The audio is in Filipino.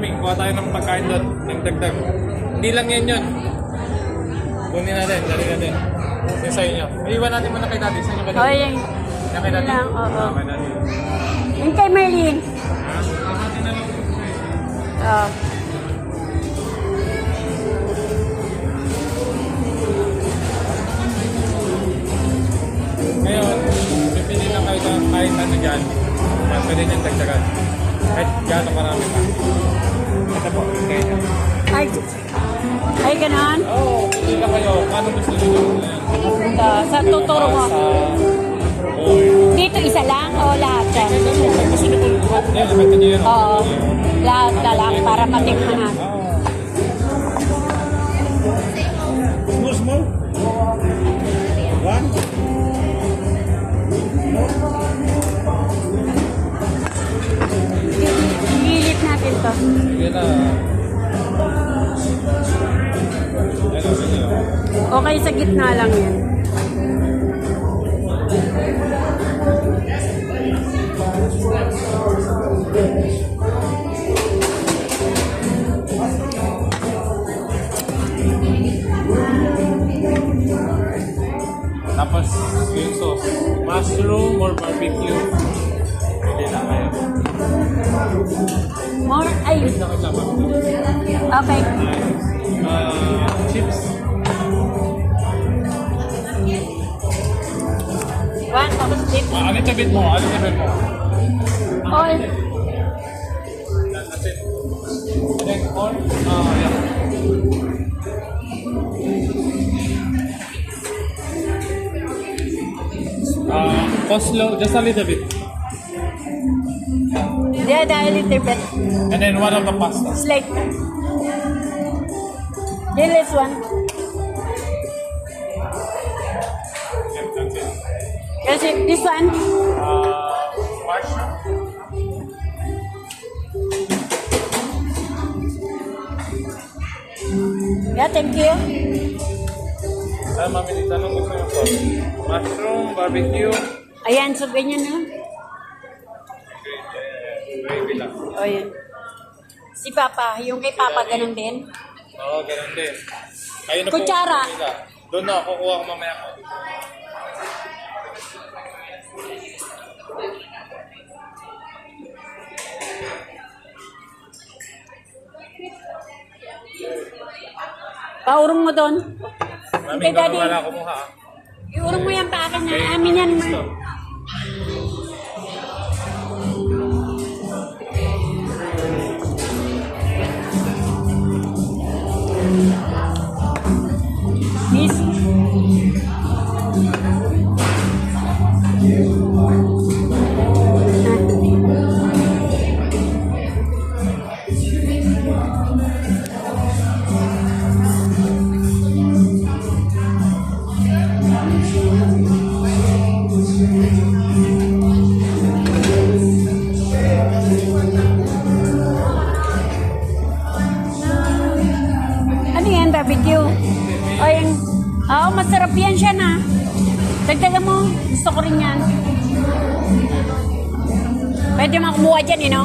Mami, kuha tayo ng pagkain doon. Nagdagdag. Hindi lang yan yun. Kunin natin, dali natin. Yung sa inyo. Iiwan natin muna kay Daddy. Sa inyo ba O, Daddy? yan. Yan kay Daddy? Lang, oo. Kay Daddy. Yung kay Merlin. Ha? Natin na lang. Oo. Ngayon, pipili lang kayo ng kahit ano dyan. Yan, pwede niyang dagdagan. Kahit gano'ng marami pa. Ito po, kayo niya. Ay, ganon? Oo, pili lang kayo. Paano gusto niyo? Sa tuturo mo. Or, Dito isa lang o lahat yan? gusto niyo po, yan, nakita niyo yun. Oo. Lahat na lang para matikman natin. Small, small. One. Gilit natin to. Sige na. Ano, sige. Okay, sa gitna lang yan. Tapos, yung sauce. Mushroom or barbecue. Pwede lang kayo. More, ay, Wait lang kita, ma'am. okay. Chips. One, tapos dip. Alin tabit mo? Alin tabit mo? All. That's it. And then corn? Yeah. Coleslaw, just a little bit. Yeah, a little bit. And then one of the pasta. It's like, this one. Yeah, that's it. Kasi this one. Mushroom. Yeah, thank you. Mami, tanong gusto mo po. Mushroom, barbecue. Ayan, so ganyan na. Gravy lang. O yan. Si Papa, yung kay Papa, ganun din. Oo, ganun din. Kayo na Kutsara. po. Doon na, kukuha ko mamaya ko. Paurong mo doon. Mami, Kay Daddy. wala kumuha. Iurong mo yan pa akin na. Amin yan. Gusto. Miss. Ano yan, barbecue? O yan. Oo, masarap yan siya na. Dagdagan mo. Gusto ko rin yan. Pwede makumuha dyan, no?